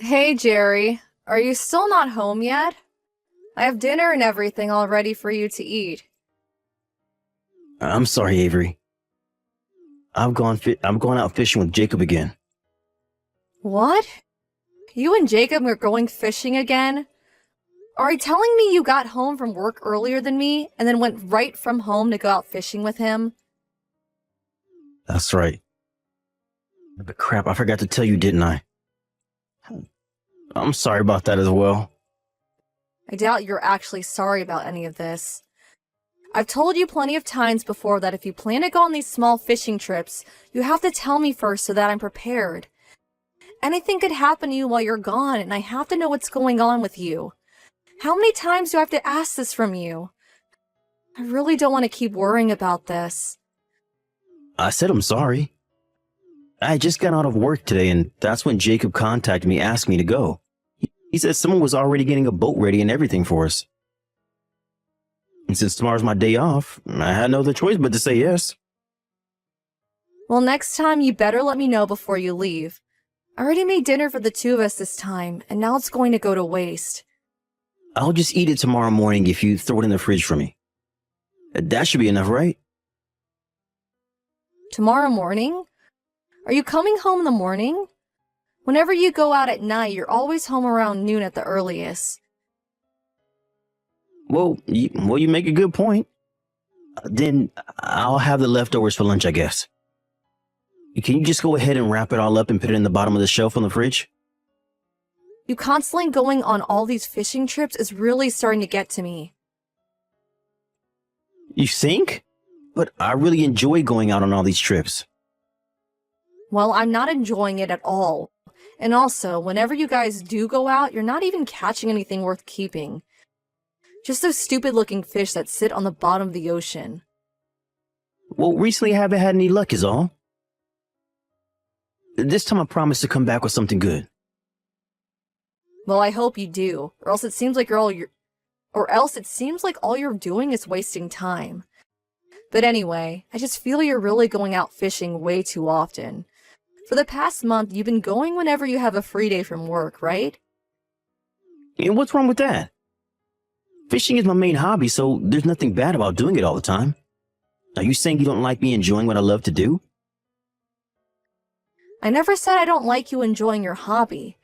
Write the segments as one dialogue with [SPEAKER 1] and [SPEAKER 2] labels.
[SPEAKER 1] Hey, Jerry. Are you still not home yet? I have dinner and everything all ready for you to eat.
[SPEAKER 2] I'm sorry, Avery. I'm going out fishing with Jacob again.
[SPEAKER 1] What? You and Jacob are going fishing again? Are you telling me you got home from work earlier than me and then went right from home to go out fishing with him?
[SPEAKER 2] That's right. But crap, I forgot to tell you, didn't I? I'm sorry about that as well.
[SPEAKER 1] I doubt you're actually sorry about any of this. I've told you plenty of times before that if you plan to go on these small fishing trips, you have to tell me first so that I'm prepared. Anything could happen to you while you're gone, and I have to know what's going on with you. How many times do I have to ask this from you? I really don't want to keep worrying about this.
[SPEAKER 2] I said I'm sorry. I just got out of work today, and that's when Jacob contacted me, asked me to go. He said someone was already getting a boat ready and everything for us. And since tomorrow's my day off, I had no other choice but to say yes.
[SPEAKER 1] Well, next time you better let me know before you leave. I already made dinner for the two of us this time, and now it's going to go to waste.
[SPEAKER 2] I'll just eat it tomorrow morning if you throw it in the fridge for me. That should be enough, right?
[SPEAKER 1] Tomorrow morning? Are you coming home in the morning? Whenever you go out at night, you're always home around noon at the earliest.
[SPEAKER 2] Well, you make a good point. Then I'll have the leftovers for lunch, I guess. Can you just go ahead and wrap it all up and put it in the bottom of the shelf on the fridge?
[SPEAKER 1] You constantly going on all these fishing trips is really starting to get to me.
[SPEAKER 2] You think? But I really enjoy going out on all these trips.
[SPEAKER 1] Well, I'm not enjoying it at all. And also, whenever you guys do go out, you're not even catching anything worth keeping. Just those stupid-looking fish that sit on the bottom of the ocean.
[SPEAKER 2] Well, recently I haven't had any luck is all. This time I promise to come back with something good.
[SPEAKER 1] Well, I hope you do, or else it seems like all you're doing is wasting time. But anyway, I just feel you're really going out fishing way too often. For the past month, you've been going whenever you have a free day from work, right?
[SPEAKER 2] And what's wrong with that? Fishing is my main hobby, so there's nothing bad about doing it all the time. Are you saying you don't like me enjoying what I love to do?
[SPEAKER 1] I never said I don't like you enjoying your hobby.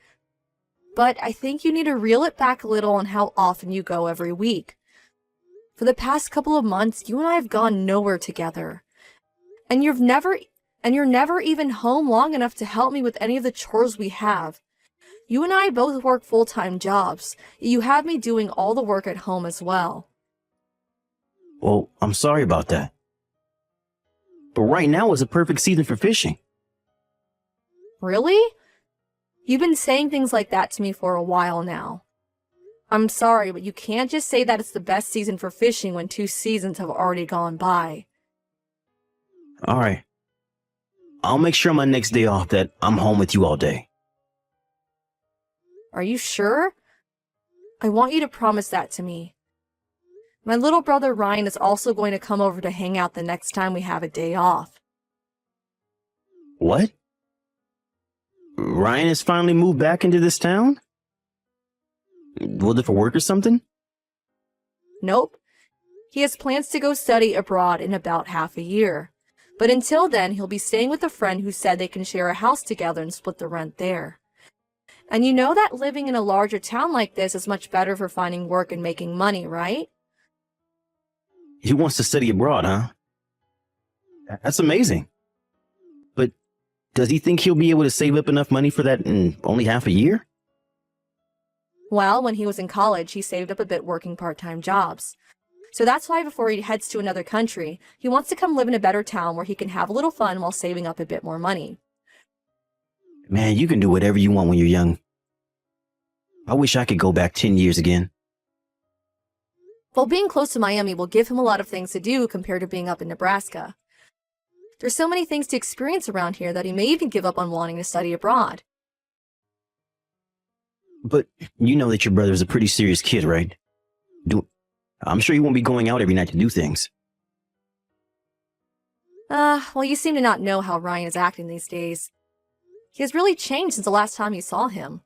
[SPEAKER 1] But I think you need to reel it back a little on how often you go every week. For the past couple of months, you and I have gone nowhere together. And you're never even home long enough to help me with any of the chores we have. You and I both work full-time jobs. You have me doing all the work at home as well.
[SPEAKER 2] Well, I'm sorry about that. But right now is a perfect season for fishing.
[SPEAKER 1] Really? You've been saying things like that to me for a while now. I'm sorry, but you can't just say that it's the best season for fishing when 2 seasons have already gone by.
[SPEAKER 2] All right. I'll make sure on my next day off that I'm home with you all day.
[SPEAKER 1] Are you sure? I want you to promise that to me. My little brother Ryan is also going to come over to hang out the next time we have a day off.
[SPEAKER 2] What? Ryan has finally moved back into this town? Was it for work or something?
[SPEAKER 1] Nope. He has plans to go study abroad in about half a year. But until then, he'll be staying with a friend who said they can share a house together and split the rent there. And you know that living in a larger town like this is much better for finding work and making money, right?
[SPEAKER 2] He wants to study abroad, huh? That's amazing. But does he think he'll be able to save up enough money for that in only half a year?
[SPEAKER 1] Well, when he was in college, he saved up a bit working part-time jobs. So that's why before he heads to another country, he wants to come live in a better town where he can have a little fun while saving up a bit more money.
[SPEAKER 2] Man, you can do whatever you want when you're young. I wish I could go back 10 years again.
[SPEAKER 1] Well, being close to Miami will give him a lot of things to do compared to being up in Nebraska. There's so many things to experience around here that he may even give up on wanting to study abroad.
[SPEAKER 2] But you know that your brother's a pretty serious kid, right? I'm sure he won't be going out every night to do things.
[SPEAKER 1] Well, you seem to not know how Ryan is acting these days. He has really changed since the last time you saw him.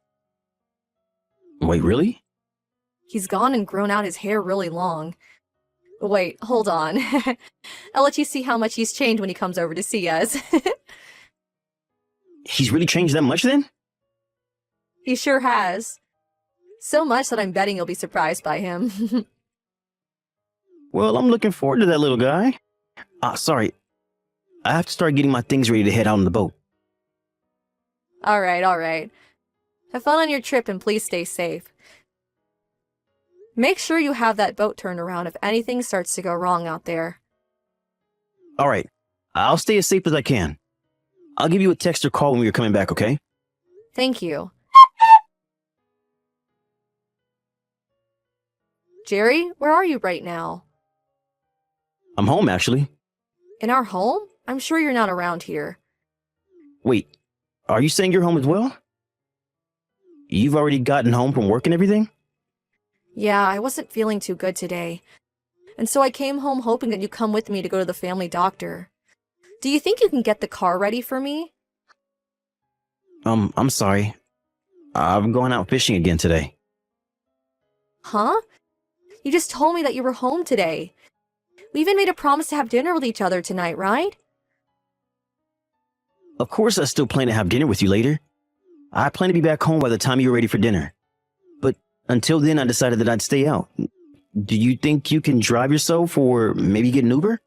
[SPEAKER 2] Wait, really?
[SPEAKER 1] He's gone and grown out his hair really long. Wait, hold on. I'll let you see how much he's changed when he comes over to see us.
[SPEAKER 2] He's really changed that much then?
[SPEAKER 1] He sure has. So much that I'm betting you'll be surprised by him.
[SPEAKER 2] Well, I'm looking forward to that little guy. Sorry. I have to start getting my things ready to head out on the boat.
[SPEAKER 1] Alright, alright. Have fun on your trip and please stay safe. Make sure you have that boat turned around if anything starts to go wrong out there.
[SPEAKER 2] All right. I'll stay as safe as I can. I'll give you a text or call when we're coming back, okay?
[SPEAKER 1] Thank you. Jerry, where are you right now?
[SPEAKER 2] I'm home, actually.
[SPEAKER 1] In our home? I'm sure you're not around here.
[SPEAKER 2] Wait, are you saying you're home as well? You've already gotten home from work and everything?
[SPEAKER 1] Yeah, I wasn't feeling too good today. And so I came home hoping that you'd come with me to go to the family doctor. Do you think you can get the car ready for me?
[SPEAKER 2] I'm sorry. I'm going out fishing again today.
[SPEAKER 1] Huh? You just told me that you were home today. We even made a promise to have dinner with each other tonight, right?
[SPEAKER 2] Of course I still plan to have dinner with you later. I plan to be back home by the time you're ready for dinner. But until then, I decided that I'd stay out. Do you think you can drive yourself or maybe get an Uber?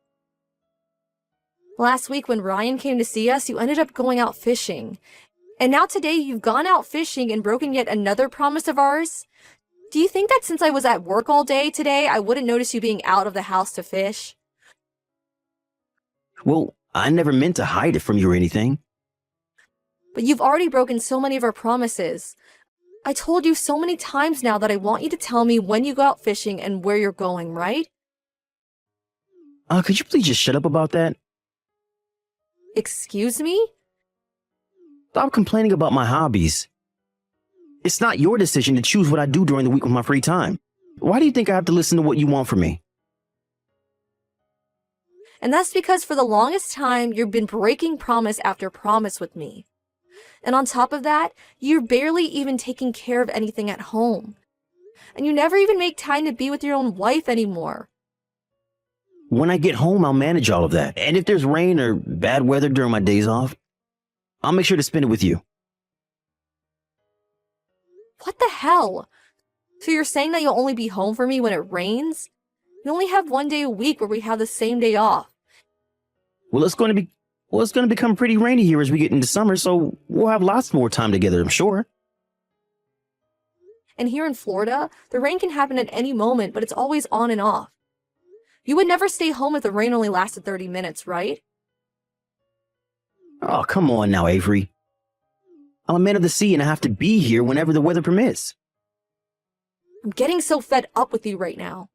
[SPEAKER 1] Last week when Ryan came to see us, you ended up going out fishing. And now today you've gone out fishing and broken yet another promise of ours? Do you think that since I was at work all day today, I wouldn't notice you being out of the house to fish?
[SPEAKER 2] Well, I never meant to hide it from you or anything.
[SPEAKER 1] But you've already broken so many of our promises. I told you so many times now that I want you to tell me when you go out fishing and where you're going, right?
[SPEAKER 2] Could you please just shut up about that?
[SPEAKER 1] Excuse me?
[SPEAKER 2] Stop complaining about my hobbies. It's not your decision to choose what I do during the week with my free time. Why do you think I have to listen to what you want from me?
[SPEAKER 1] And that's because for the longest time, you've been breaking promise after promise with me. And on top of that, you're barely even taking care of anything at home. And you never even make time to be with your own wife anymore.
[SPEAKER 2] When I get home, I'll manage all of that. And if there's rain or bad weather during my days off, I'll make sure to spend it with you.
[SPEAKER 1] What the hell? So you're saying that you'll only be home for me when it rains? We only have one day a week where we have the same day off.
[SPEAKER 2] Well, it's going to become pretty rainy here as we get into summer, so we'll have lots more time together, I'm sure.
[SPEAKER 1] And here in Florida, the rain can happen at any moment, but it's always on and off. You would never stay home if the rain only lasted 30 minutes, right?
[SPEAKER 2] Oh, come on now, Avery. I'm a man of the sea and I have to be here whenever the weather permits.
[SPEAKER 1] I'm getting so fed up with you right now.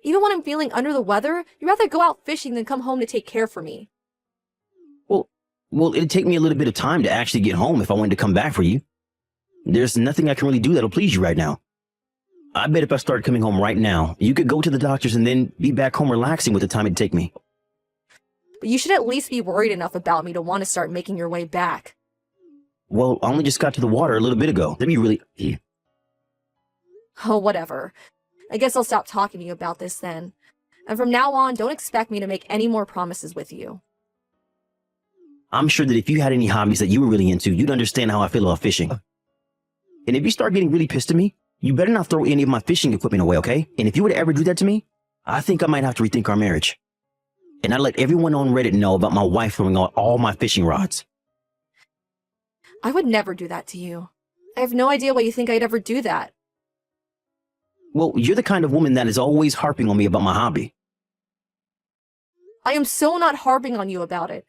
[SPEAKER 1] Even when I'm feeling under the weather, you'd rather go out fishing than come home to take care for me.
[SPEAKER 2] Well, it'd take me a little bit of time to actually get home if I wanted to come back for you. There's nothing I can really do that'll please you right now. I bet if I started coming home right now, you could go to the doctor's and then be back home relaxing with the time it'd take me.
[SPEAKER 1] But you should at least be worried enough about me to want to start making your way back.
[SPEAKER 2] Well, I only just got to the water a little bit ago. That'd be really...
[SPEAKER 1] Oh, whatever. I guess I'll stop talking to you about this then. And from now on, don't expect me to make any more promises with you.
[SPEAKER 2] I'm sure that if you had any hobbies that you were really into, you'd understand how I feel about fishing. And if you start getting really pissed at me, you better not throw any of my fishing equipment away, okay? And if you were to ever do that to me, I think I might have to rethink our marriage. And I'd let everyone on Reddit know about my wife throwing out all my fishing rods.
[SPEAKER 1] I would never do that to you. I have no idea why you think I'd ever do that.
[SPEAKER 2] Well, you're the kind of woman that is always harping on me about my hobby.
[SPEAKER 1] I am so not harping on you about it.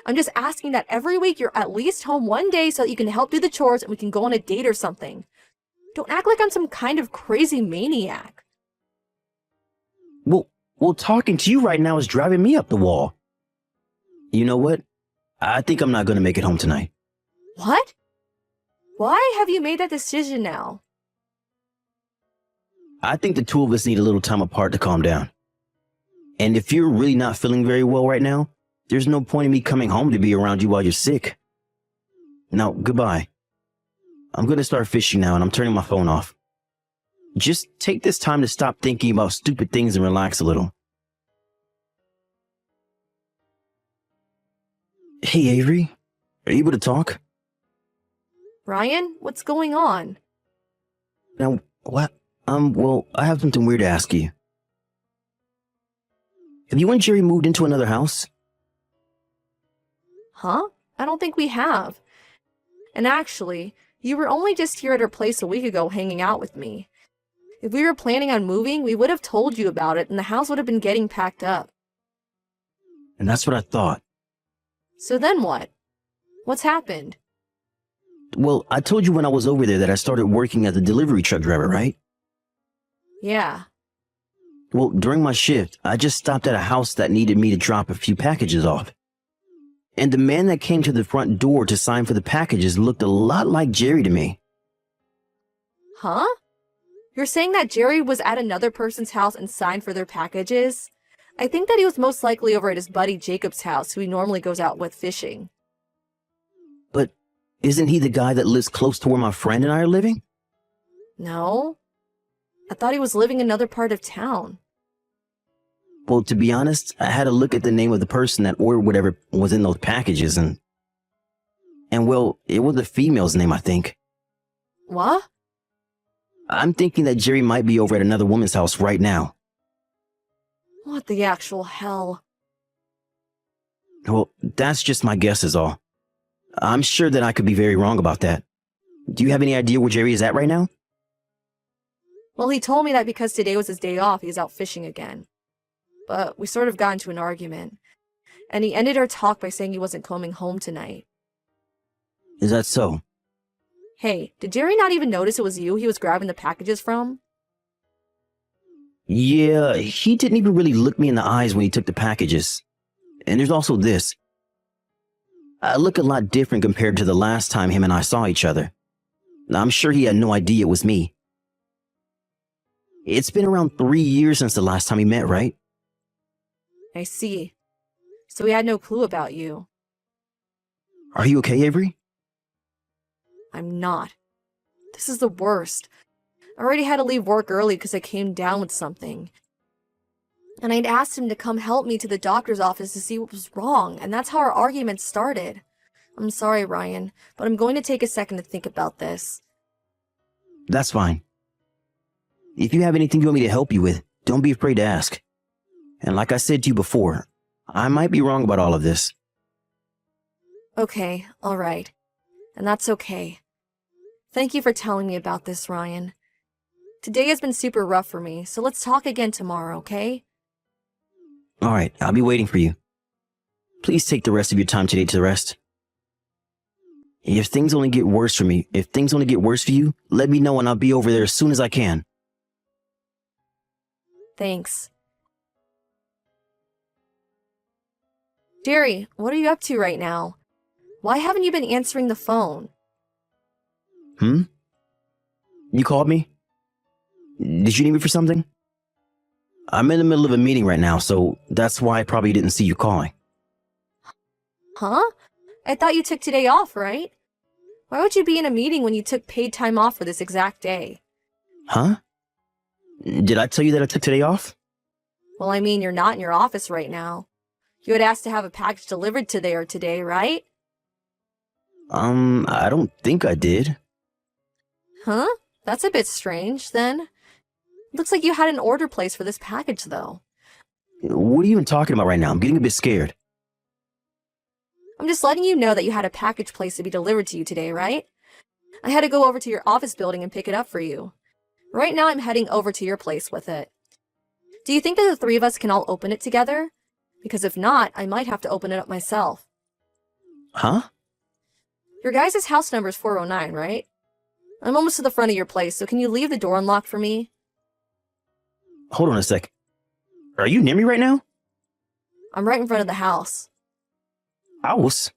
[SPEAKER 1] I'm just asking that every week you're at least home one day so that you can help do the chores and we can go on a date or something. Don't act like I'm some kind of crazy maniac.
[SPEAKER 2] Well, talking to you right now is driving me up the wall. You know what? I think I'm not going to make it home tonight.
[SPEAKER 1] What? Why have you made that decision now?
[SPEAKER 2] I think the two of us need a little time apart to calm down. And if you're really not feeling very well right now, there's no point in me coming home to be around you while you're sick. Now, goodbye. I'm gonna start fishing now and I'm turning my phone off. Just take this time to stop thinking about stupid things and relax a little. Hey, Avery. Are you able to talk?
[SPEAKER 1] Ryan, what's going on?
[SPEAKER 2] Now, what? Well, I have something weird to ask you. Have you and Jerry moved into another house?
[SPEAKER 1] Huh? I don't think we have. And actually, you were only just here at her place a week ago hanging out with me. If we were planning on moving, we would have told you about it and the house would have been getting packed up.
[SPEAKER 2] And that's what I thought.
[SPEAKER 1] So then what? What's happened?
[SPEAKER 2] Well, I told you when I was over there that I started working as a delivery truck driver, right?
[SPEAKER 1] Yeah.
[SPEAKER 2] Well, during my shift, I just stopped at a house that needed me to drop a few packages off. And the man that came to the front door to sign for the packages looked a lot like Jerry to me.
[SPEAKER 1] Huh? You're saying that Jerry was at another person's house and signed for their packages? I think that he was most likely over at his buddy Jacob's house, who he normally goes out with fishing.
[SPEAKER 2] But isn't he the guy that lives close to where my friend and I are living?
[SPEAKER 1] No. I thought he was living in another part of town.
[SPEAKER 2] Well, to be honest, I had to look at the name of the person that ordered whatever was in those packages and well, it was a female's name, I think.
[SPEAKER 1] What?
[SPEAKER 2] I'm thinking that Jerry might be over at another woman's house right now.
[SPEAKER 1] What the actual hell?
[SPEAKER 2] Well, that's just my guess is all. I'm sure that I could be very wrong about that. Do you have any idea where Jerry is at right now?
[SPEAKER 1] Well, he told me that because today was his day off, he's out fishing again. But we sort of got into an argument. And he ended our talk by saying he wasn't coming home tonight.
[SPEAKER 2] Is that so?
[SPEAKER 1] Hey, did Jerry not even notice it was you he was grabbing the packages from?
[SPEAKER 2] Yeah, he didn't even really look me in the eyes when he took the packages. And there's also this. I look a lot different compared to the last time him and I saw each other. I'm sure he had no idea it was me. It's been around 3 years since the last time we met, right?
[SPEAKER 1] I see. So he had no clue about you.
[SPEAKER 2] Are you okay, Avery?
[SPEAKER 1] I'm not. This is the worst. I already had to leave work early because I came down with something. And I'd asked him to come help me to the doctor's office to see what was wrong, and that's how our argument started. I'm sorry, Ryan, but I'm going to take a second to think about this.
[SPEAKER 2] That's fine. If you have anything you want me to help you with, don't be afraid to ask. And like I said to you before, I might be wrong about all of this.
[SPEAKER 1] Okay, all right. And that's okay. Thank you for telling me about this, Ryan. Today has been super rough for me, so let's talk again tomorrow, okay?
[SPEAKER 2] All right, I'll be waiting for you. Please take the rest of your time today to rest. If things only get worse for me, if things only get worse for you, let me know and I'll be over there as soon as I can.
[SPEAKER 1] Thanks. Jerry, what are you up to right now? Why haven't you been answering the phone?
[SPEAKER 2] You called me? Did you need me for something? I'm in the middle of a meeting right now, so that's why I probably didn't see you calling.
[SPEAKER 1] Huh? I thought you took today off, right? Why would you be in a meeting when you took paid time off for this exact day?
[SPEAKER 2] Huh? Did I tell you that I took today off?
[SPEAKER 1] Well, I mean, you're not in your office right now. You had asked to have a package delivered today, right?
[SPEAKER 2] I don't think I did.
[SPEAKER 1] Huh? That's a bit strange, then. Looks like you had an order placed for this package, though.
[SPEAKER 2] What are you even talking about right now? I'm getting a bit scared.
[SPEAKER 1] I'm just letting you know that you had a package placed to be delivered to you today, right? I had to go over to your office building and pick it up for you. Right now I'm heading over to your place with it. Do you think that the three of us can all open it together? Because if not, I might have to open it up myself.
[SPEAKER 2] Huh?
[SPEAKER 1] Your guys' house number is 409, right? I'm almost to the front of your place, so can you leave the door unlocked for me?
[SPEAKER 2] Hold on a sec. Are you near me right now?
[SPEAKER 1] I'm right in front of the house.
[SPEAKER 2] House?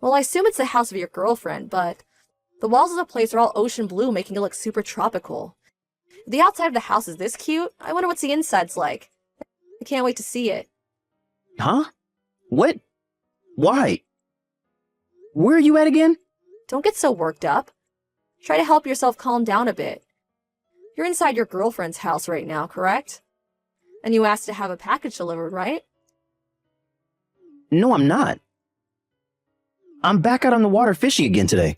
[SPEAKER 1] Well, I assume it's the house of your girlfriend, but the walls of the place are all ocean blue, making it look super tropical. If the outside of the house is this cute, I wonder what's the inside's like. I can't wait to see it.
[SPEAKER 2] Huh? What? Why? Where are you at again?
[SPEAKER 1] Don't get so worked up. Try to help yourself calm down a bit. You're inside your girlfriend's house right now, correct? And you asked to have a package delivered, right?
[SPEAKER 2] No, I'm not. I'm back out on the water fishing again today.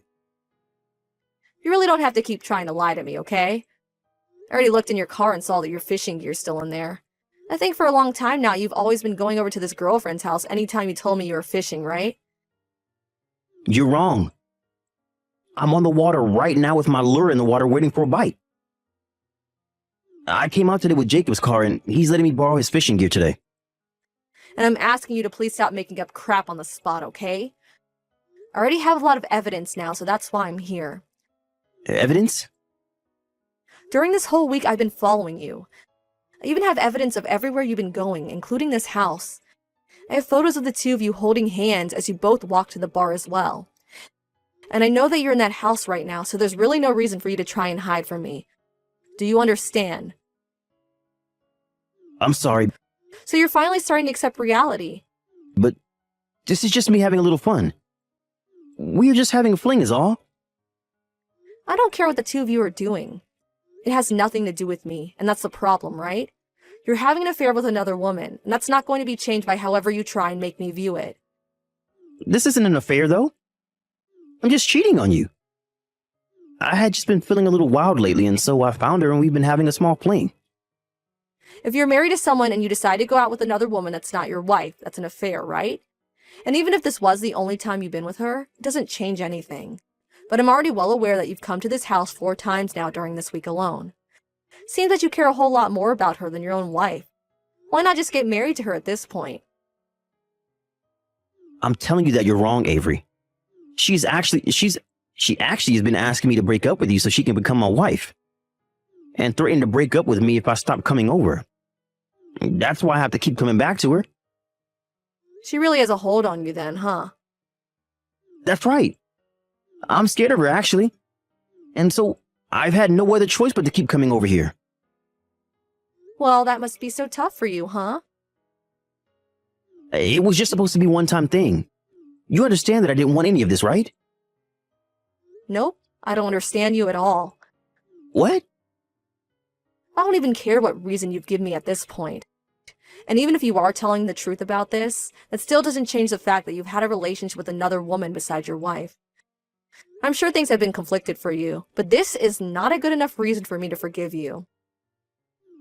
[SPEAKER 1] You really don't have to keep trying to lie to me, okay? I already looked in your car and saw that your fishing gear's still in there. I think for a long time now you've always been going over to this girlfriend's house anytime you told me you were fishing, right?
[SPEAKER 2] You're wrong. I'm on the water right now with my lure in the water waiting for a bite. I came out today with Jacob's car and he's letting me borrow his fishing gear today.
[SPEAKER 1] And I'm asking you to please stop making up crap on the spot, okay? I already have a lot of evidence now, so that's why I'm here.
[SPEAKER 2] Evidence?
[SPEAKER 1] During this whole week, I've been following you. I even have evidence of everywhere you've been going, including this house. I have photos of the two of you holding hands as you both walk to the bar as well. And I know that you're in that house right now, so there's really no reason for you to try and hide from me. Do you understand?
[SPEAKER 2] I'm sorry,
[SPEAKER 1] So you're finally starting to accept reality.
[SPEAKER 2] but this is just me having a little fun. We're just having a fling is all.
[SPEAKER 1] I don't care what the two of you are doing. It has nothing to do with me, and that's the problem, right? You're having an affair with another woman, and that's not going to be changed by however you try and make me view it.
[SPEAKER 2] This isn't an affair though. I'm just cheating on you. I had just been feeling a little wild lately and so I found her and we've been having a small fling.
[SPEAKER 1] If you're married to someone and you decide to go out with another woman that's not your wife, that's an affair, right? And even if this was the only time you've been with her, it doesn't change anything. But I'm already well aware that you've come to this house 4 times now during this week alone. Seems that you care a whole lot more about her than your own wife. Why not just get married to her at this point?
[SPEAKER 2] I'm telling you that you're wrong, Avery. She actually has been asking me to break up with you so she can become my wife. And threatened to break up with me if I stop coming over. That's why I have to keep coming back to her.
[SPEAKER 1] She really has a hold on you then, huh?
[SPEAKER 2] That's right. I'm scared of her, actually. And so I've had no other choice but to keep coming over here.
[SPEAKER 1] Well, that must be so tough for you, huh?
[SPEAKER 2] It was just supposed to be a one-time thing. You understand that I didn't want any of this, right?
[SPEAKER 1] Nope, I don't understand you at all.
[SPEAKER 2] What?
[SPEAKER 1] I don't even care what reason you've given me at this point. And even if you are telling the truth about this, that still doesn't change the fact that you've had a relationship with another woman besides your wife. I'm sure things have been conflicted for you, but this is not a good enough reason for me to forgive you.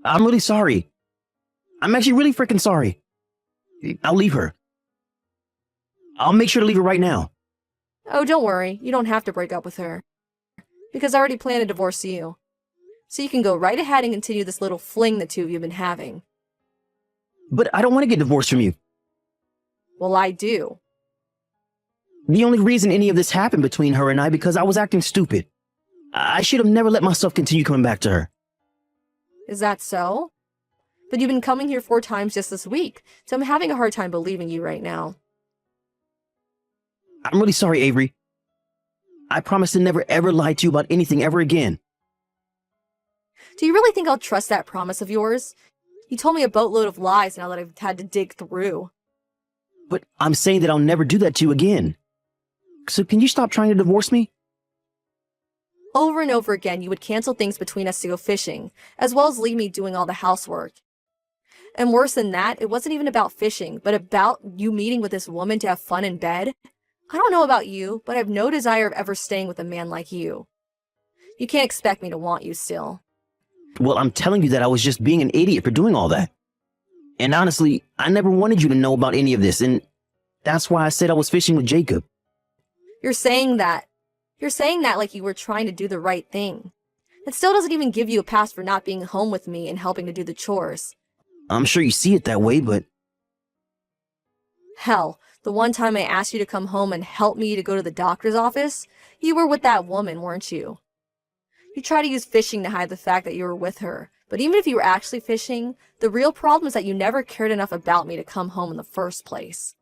[SPEAKER 2] I'm really sorry. I'm actually really freaking sorry. I'll leave her. I'll make sure to leave her right now.
[SPEAKER 1] Oh, don't worry, you don't have to break up with her. Because I already plan to divorce you. So you can go right ahead and continue this little fling the two of you have been having.
[SPEAKER 2] But I don't want to get divorced from you.
[SPEAKER 1] Well, I do.
[SPEAKER 2] The only reason any of this happened between her and I because I was acting stupid. I should have never let myself continue coming back to her.
[SPEAKER 1] Is that so? But you've been coming here 4 times just this week, so I'm having a hard time believing you right now.
[SPEAKER 2] I'm really sorry, Avery. I promise to never ever lie to you about anything ever again.
[SPEAKER 1] Do you really think I'll trust that promise of yours? You told me a boatload of lies now that I've had to dig through.
[SPEAKER 2] But I'm saying that I'll never do that to you again. So can you stop trying to divorce me?
[SPEAKER 1] Over and over again, you would cancel things between us to go fishing, as well as leave me doing all the housework. And worse than that, it wasn't even about fishing, but about you meeting with this woman to have fun in bed. I don't know about you, but I have no desire of ever staying with a man like you. You can't expect me to want you still.
[SPEAKER 2] Well, I'm telling you that I was just being an idiot for doing all that. And honestly, I never wanted you to know about any of this, and that's why I said I was fishing with Jacob.
[SPEAKER 1] You're saying that like you were trying to do the right thing. It still doesn't even give you a pass for not being home with me and helping to do the chores.
[SPEAKER 2] I'm sure you see it that way, but
[SPEAKER 1] Hell, the one time I asked you to come home and help me to go to the doctor's office, you were with that woman, weren't you? You try to use fishing to hide the fact that you were with her, but even if you were actually fishing, the real problem is that you never cared enough about me to come home in the first place.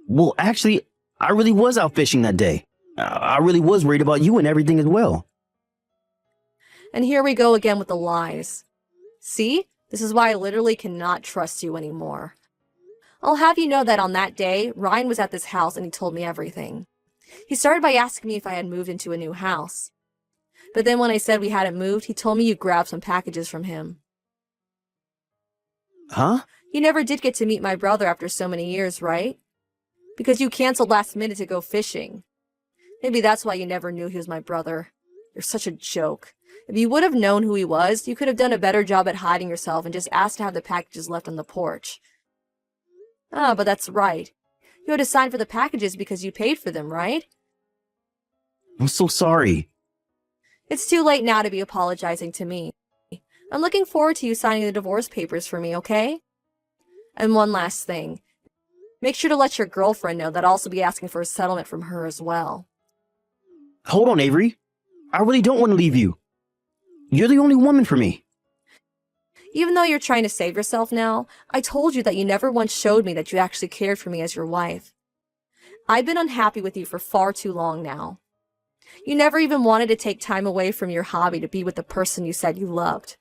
[SPEAKER 2] well, actually, I really was out fishing that day. I really was worried about you and everything as well.
[SPEAKER 1] And here we go again with the lies. See? This is why I literally cannot trust you anymore. I'll have you know that on that day, Ryan was at this house and he told me everything. He started by asking me if I had moved into a new house. But then when I said we hadn't moved, he told me you grabbed some packages from him.
[SPEAKER 2] Huh?
[SPEAKER 1] You never did get to meet my brother after so many years, right? Because you canceled last minute to go fishing. Maybe that's why you never knew he was my brother. You're such a joke. If you would have known who he was, you could have done a better job at hiding yourself and just asked to have the packages left on the porch. Ah, but that's right. You had to sign for the packages because you paid for them, right?
[SPEAKER 2] I'm so sorry.
[SPEAKER 1] It's too late now to be apologizing to me. I'm looking forward to you signing the divorce papers for me, okay? And one last thing. Make sure to let your girlfriend know that I'll also be asking for a settlement from her as well.
[SPEAKER 2] Hold on, Avery. I really don't want to leave you. You're the only woman for me.
[SPEAKER 1] Even though you're trying to save yourself now, I told you that you never once showed me that you actually cared for me as your wife. I've been unhappy with you for far too long now. You never even wanted to take time away from your hobby to be with the person you said you loved.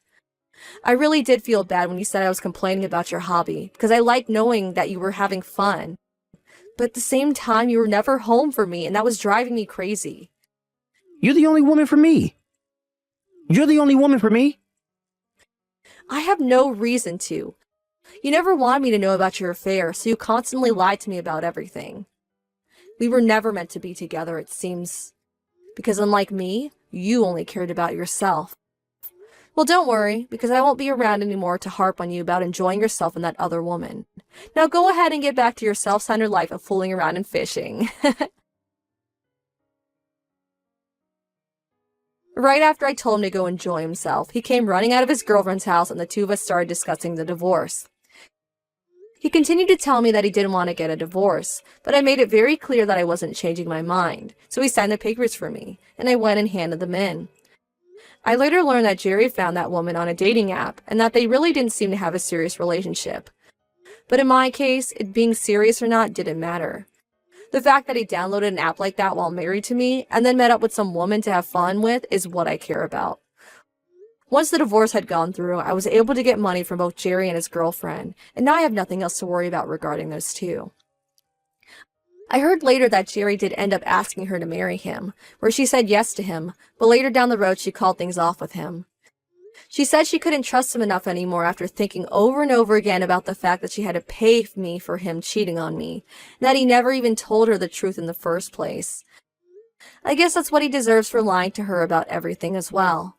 [SPEAKER 1] I really did feel bad when you said I was complaining about your hobby, because I liked knowing that you were having fun. But at the same time, you were never home for me, and that was driving me crazy.
[SPEAKER 2] You're the only woman for me. You're the only woman for me.
[SPEAKER 1] I have no reason to. You never wanted me to know about your affair, so you constantly lied to me about everything. We were never meant to be together, it seems. Because unlike me, you only cared about yourself. Well, don't worry, because I won't be around anymore to harp on you about enjoying yourself and that other woman. Now go ahead and get back to your self-centered life of fooling around and fishing. Right after I told him to go enjoy himself, he came running out of his girlfriend's house and the two of us started discussing the divorce. He continued to tell me that he didn't want to get a divorce, but I made it very clear that I wasn't changing my mind, so he signed the papers for me, and I went and handed them in. I later learned that Jerry found that woman on a dating app, and that they really didn't seem to have a serious relationship. But in my case, it being serious or not didn't matter. The fact that he downloaded an app like that while married to me, and then met up with some woman to have fun with, is what I care about. Once the divorce had gone through, I was able to get money from both Jerry and his girlfriend, and now I have nothing else to worry about regarding those two. I heard later that Jerry did end up asking her to marry him, where she said yes to him, but later down the road she called things off with him. She said she couldn't trust him enough anymore after thinking over and over again about the fact that she had to pay me for him cheating on me, and that he never even told her the truth in the first place. I guess that's what he deserves for lying to her about everything as well.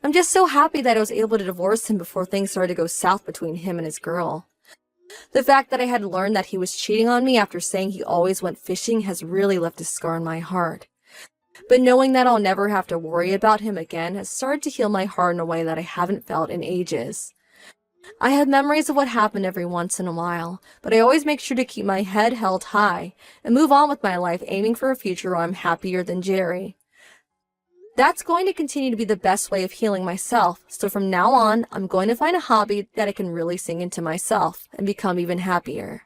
[SPEAKER 1] I'm just so happy that I was able to divorce him before things started to go south between him and his girl. The fact that I had learned that he was cheating on me after saying he always went fishing has really left a scar in my heart. But knowing that I'll never have to worry about him again has started to heal my heart in a way that I haven't felt in ages. I have memories of what happened every once in a while, but I always make sure to keep my head held high and move on with my life, aiming for a future where I'm happier than Jerry. That's going to continue to be the best way of healing myself, so from now on, I'm going to find a hobby that I can really sing into myself and become even happier.